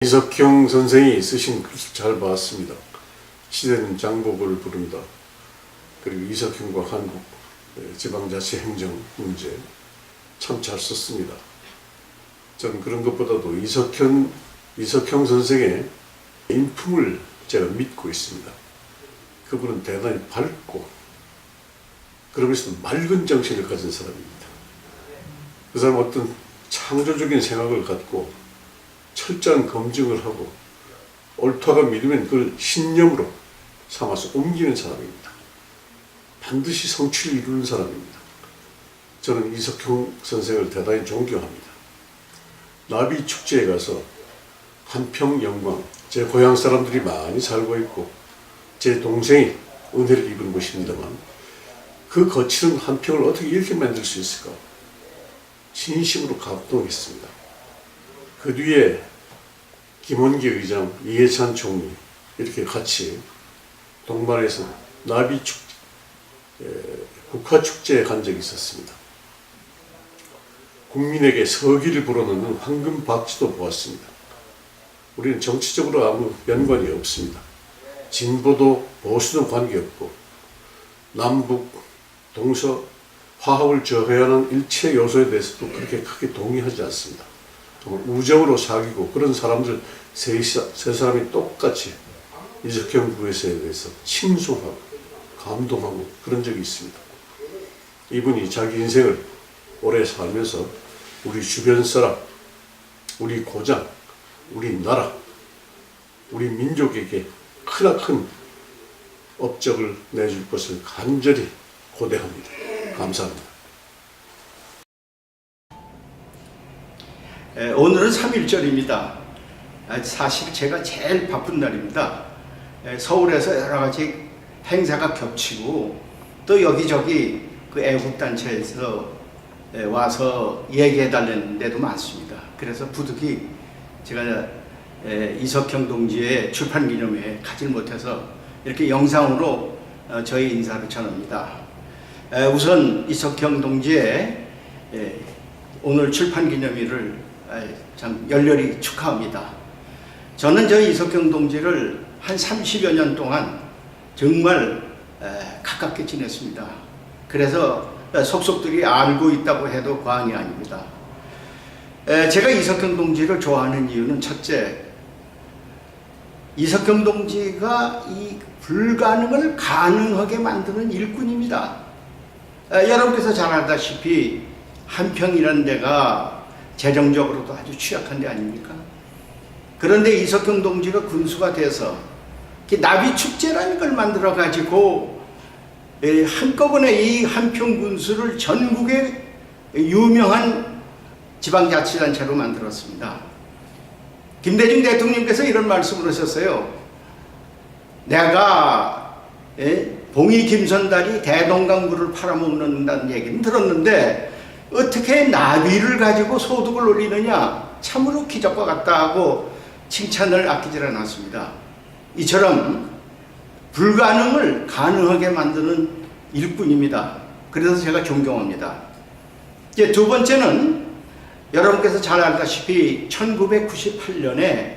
이석형 선생이 쓰신 글을 잘 봤습니다. 시대는 장복을 부른다. 그리고 이석형과 한국 지방자치 행정 문제 참 잘 썼습니다. 저는 그런 것보다도 이석형 선생의 인품을 제가 믿고 있습니다. 그분은 대단히 밝고 그러면서도 맑은 정신을 가진 사람입니다. 그 사람은 어떤 창조적인 생각을 갖고 철저한 검증을 하고 옳다가 믿으면 그걸 신념으로 삼아서 옮기는 사람입니다. 반드시 성취를 이루는 사람입니다. 저는 이석형 선생을 대단히 존경합니다. 나비 축제에 가서 한평 영광, 제 고향 사람들이 많이 살고 있고 제 동생이 은혜를 입은 곳입니다만 그 거칠은 한평을 어떻게 이렇게 만들 수 있을까? 진심으로 감동했습니다. 그 뒤에 김원기 의장, 이해찬 총리 이렇게 같이 동반해서 나비축제, 국화축제에 간 적이 있었습니다. 국민에게 서기를 불어넣는 황금 박쥐도 보았습니다. 우리는 정치적으로 아무 연관이 없습니다. 진보도 보수도 관계없고 남북, 동서, 화합을 저해하는 일체 요소에 대해서도 그렇게 크게 동의하지 않습니다. 정말 우정으로 사귀고 그런 사람들 세 사람이 똑같이 이석형 부회장에 대해서 칭송하고 감동하고 그런 적이 있습니다. 이분이 자기 인생을 오래 살면서 우리 주변 사람, 우리 고장, 우리 나라, 우리 민족에게 크나큰 업적을 내줄 것을 간절히 고대합니다. 감사합니다. 오늘은 3.1절입니다. 사실 제가 제일 바쁜 날입니다. 서울에서 여러 가지 행사가 겹치고 또 여기저기 그 애국단체에서 와서 얘기해달라는 데도 많습니다. 그래서 부득이 제가 이석형 동지의 출판기념회에 가지를 못해서 이렇게 영상으로 저희 인사를 전합니다. 우선 이석형 동지의 오늘 출판기념일을 참 열렬히 축하합니다. 저는 저 이석형 동지를 한 30여 년 동안 정말 가깝게 지냈습니다. 그래서 속속들이 알고 있다고 해도 과언이 아닙니다. 제가 이석형 동지를 좋아하는 이유는 첫째, 이석형 동지가 이 불가능을 가능하게 만드는 일꾼입니다. 여러분께서 잘 알다시피 한평이라는 데가 재정적으로도 아주 취약한 데 아닙니까? 그런데 이석형 동지가 군수가 돼서 나비축제라는 걸 만들어 가지고 한꺼번에 이 한평 군수를 전국의 유명한 지방자치단체로 만들었습니다. 김대중 대통령께서 이런 말씀을 하셨어요. 내가 봉이 김선달이 대동강물을 팔아먹는다는 얘기는 들었는데 어떻게 나비를 가지고 소득을 올리느냐, 참으로 기적과 같다 하고 칭찬을 아끼질 않았습니다. 이처럼 불가능을 가능하게 만드는 일꾼입니다. 그래서 제가 존경합니다. 이제 두 번째는 여러분께서 잘 알다시피 1998년에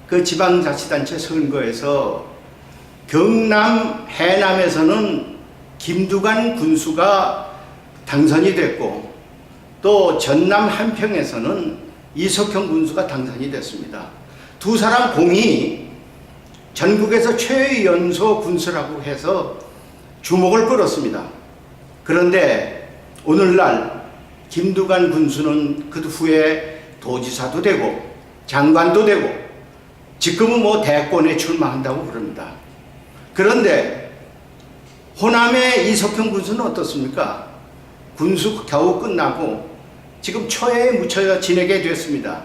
그 지방자치단체 선거에서 경남, 해남에서는 김두관 군수가 당선이 됐고 또 전남 한평에서는 이석형 군수가 당선이 됐습니다. 두 사람 공이 전국에서 최연소 군수라고 해서 주목을 끌었습니다. 그런데 오늘날 김두관 군수는 그 후에 도지사도 되고 장관도 되고 지금은 뭐 대권에 출마한다고 그럽니다. 그런데 호남의 이석형 군수는 어떻습니까? 군수 겨우 끝나고 지금 처해에 묻혀 지내게 됐습니다.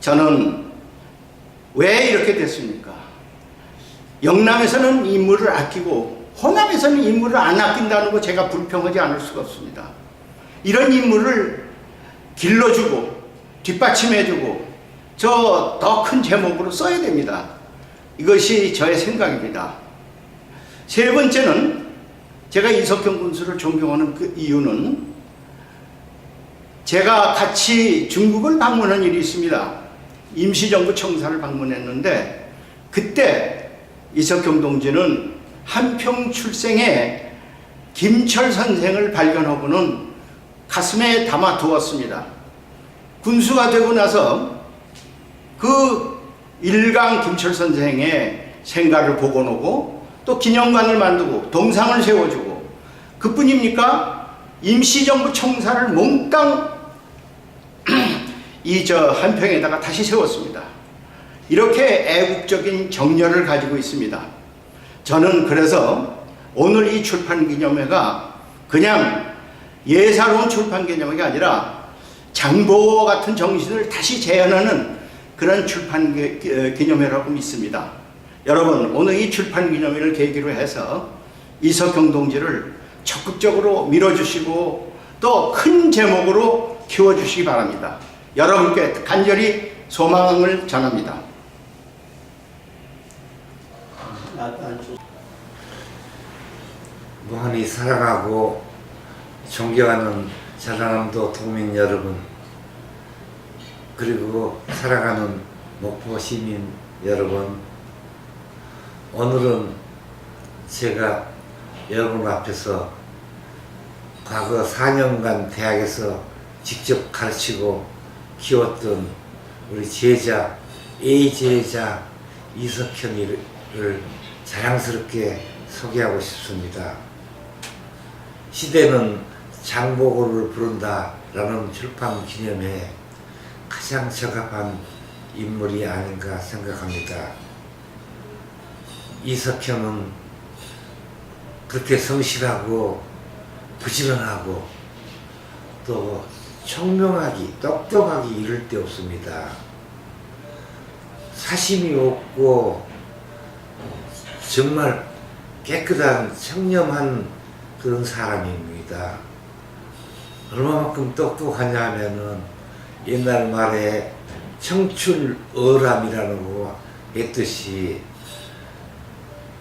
저는 왜 이렇게 됐습니까? 영남에서는 인물을 아끼고 호남에서는 인물을 안 아낀다는 거 제가 불평하지 않을 수가 없습니다. 이런 인물을 길러주고 뒷받침해주고 저 더 큰 제목으로 써야 됩니다. 이것이 저의 생각입니다. 세 번째는 제가 이석형 군수를 존경하는 그 이유는 제가 같이 중국을 방문한 일이 있습니다. 임시정부 청사를 방문했는데 그때 이석경 동지는 한평 출생의 김철 선생을 발견하고는 가슴에 담아두었습니다. 군수가 되고 나서 그 일강 김철 선생의 생가를 복원하고 또 기념관을 만들고 동상을 세워주고 그뿐입니까? 임시정부 청사를 몽땅 이 한평에다가 다시 세웠습니다. 이렇게 애국적인 정열을 가지고 있습니다. 저는 그래서 오늘 이 출판기념회가 그냥 예사로운 출판기념회가 아니라 장보고 같은 정신을 다시 재현하는 그런 출판기념회라고 믿습니다. 여러분, 오늘 이 출판기념회를 계기로 해서 이석경 동지를 적극적으로 밀어주시고 또 큰 제목으로 키워주시기 바랍니다. 여러분께 간절히 소망을 전합니다. 무한히 사랑하고 존경하는 전라남도 도민 여러분, 그리고 사랑하는 목포 시민 여러분, 오늘은 제가 여러분 앞에서 과거 4년간 대학에서 직접 가르치고 키웠던 우리 제자, A제자 이석현이를 자랑스럽게 소개하고 싶습니다. 시대는 장보고를 부른다라는 출판 기념회에 가장 적합한 인물이 아닌가 생각합니다. 이석현은 그렇게 성실하고 부지런하고 또 총명하기, 똑똑하기 이를 데 없습니다. 사심이 없고 정말 깨끗한 청렴한 그런 사람입니다. 얼마만큼 똑똑하냐 하면은 옛날 말에 청출어람이라는 거 했듯이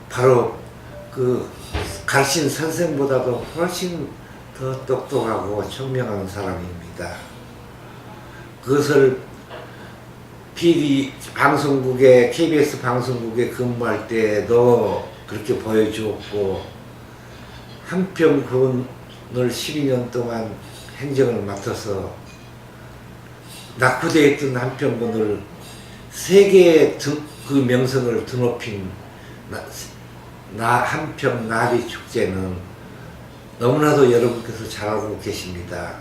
바로 그 가르친 선생보다도 훨씬 더 똑똑하고 청명한 사람입니다. 그것을 PD 방송국에, KBS 방송국에 근무할 때도 그렇게 보여주었고, 한평군을 12년 동안 행정을 맡아서 낙후되어 있던 한평군을 세계의 그 명성을 드높인 한평 나비 축제는 너무나도 여러분께서 잘 알고 계십니다.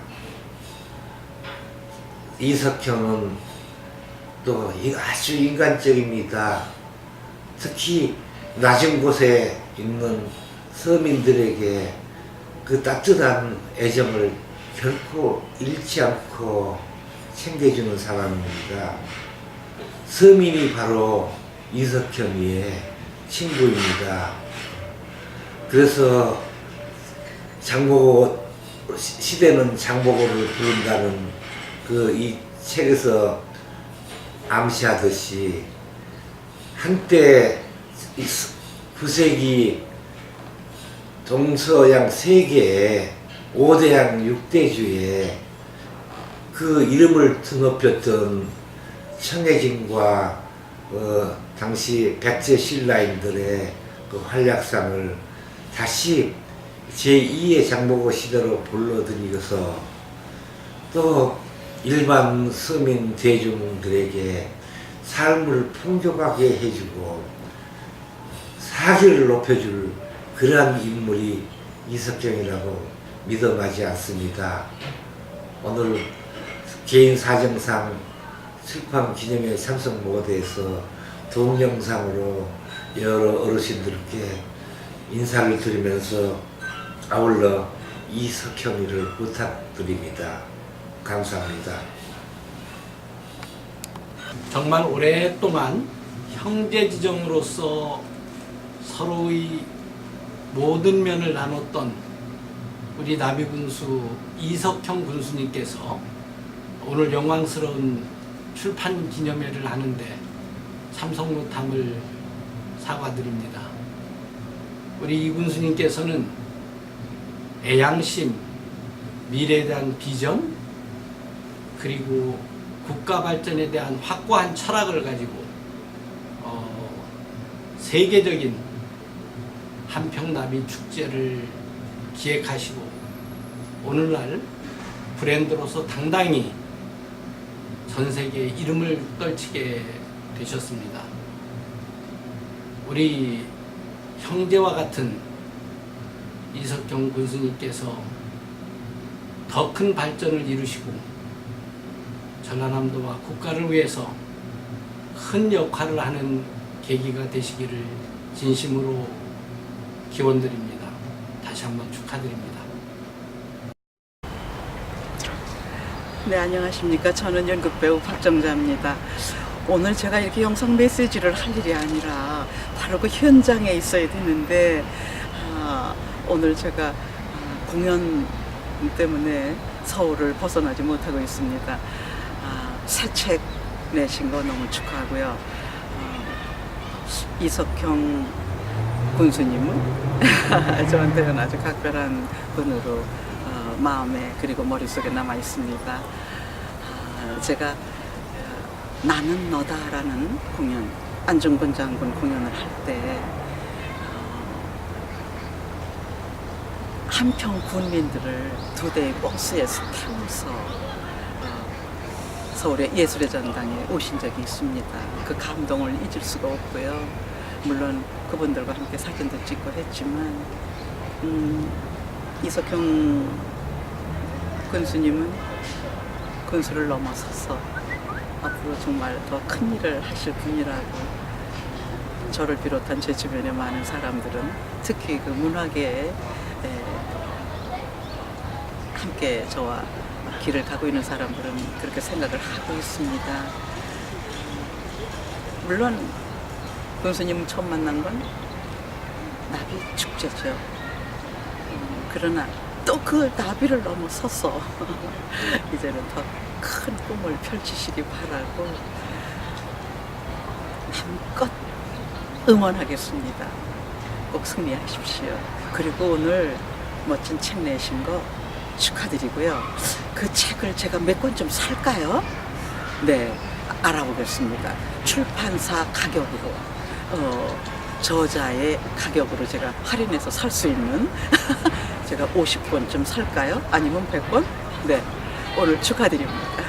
이석형은 또 아주 인간적입니다. 특히 낮은 곳에 있는 서민들에게 그 따뜻한 애정을 결코 잃지 않고 챙겨주는 사람입니다. 서민이 바로 이석현이의 친구입니다. 그래서 장보고, 시대는 장보고를 부른다는 그 이 책에서 암시하듯이 한때 9세기 동서양 세계의 5대양 6대주에 그 이름을 드높였던 청해진과 당시 백제 신라인들의 그 활약상을 다시 제2의 장보고 시대로 불러들이고서 또 일반 서민 대중들에게 삶을 풍족하게 해주고 사기를 높여줄 그러한 인물이 이석경이라고 믿어가지 않습니다. 오늘 개인 사정상 출판 기념회 참석 무대에서 동영상으로 여러 어르신들께 인사를 드리면서 아울러 이석현이를 부탁드립니다. 감사합니다. 정말 오랫동안 형제지정으로서 서로의 모든 면을 나눴던 우리 나비군수 이석형 군수님께서 오늘 영광스러운 출판 기념회를 하는데 참석 못함을 사과드립니다. 우리 이 군수님께서는 애양심, 미래에 대한 비전, 그리고 국가 발전에 대한 확고한 철학을 가지고 세계적인 한평나비 축제를 기획하시고 오늘날 브랜드로서 당당히 전 세계에 이름을 떨치게 되셨습니다. 우리 형제와 같은 이석경 군수님께서 더 큰 발전을 이루시고 전라남도와 국가를 위해서 큰 역할을 하는 계기가 되시기를 진심으로 기원드립니다. 다시 한번 축하드립니다. 네, 안녕하십니까. 저는 연극배우 박정자입니다. 오늘 제가 이렇게 영상 메시지를 할 일이 아니라 바로 그 현장에 있어야 되는데 오늘 제가 공연 때문에 서울을 벗어나지 못하고 있습니다. 새 책 내신 거 너무 축하하고요. 이석경 군수님은 저한테는 아주 각별한 분으로 마음에 그리고 머릿속에 남아 있습니다. 제가 나는 너다라는 공연, 안중근 장군 공연을 할 때 한평 군민들을 2대의 버스에서 태워서 서울의 예술의 전당에 오신 적이 있습니다. 그 감동을 잊을 수가 없고요. 물론 그분들과 함께 사진도 찍고 했지만 이석경 군수님은 군수를 넘어서서 앞으로 정말 더 큰 일을 하실 분이라고 저를 비롯한 제 주변의 많은 사람들은 특히 그 문화계에 함께 저와 길을 가고 있는 사람들은 그렇게 생각을 하고 있습니다. 물론 군수님 처음 만난 건 나비 축제죠. 그러나 또 그 나비를 넘어서서 이제는 더 큰 꿈을 펼치시기 바라고 마음껏 응원하겠습니다. 꼭 승리하십시오. 그리고 오늘 멋진 책 내신 거 축하드리고요. 그 책을 제가 몇 권 좀 살까요? 네, 알아보겠습니다. 출판사 가격으로 저자의 가격으로 제가 할인해서 살 수 있는 제가 50권 좀 살까요? 아니면 100권? 네, 오늘 축하드립니다.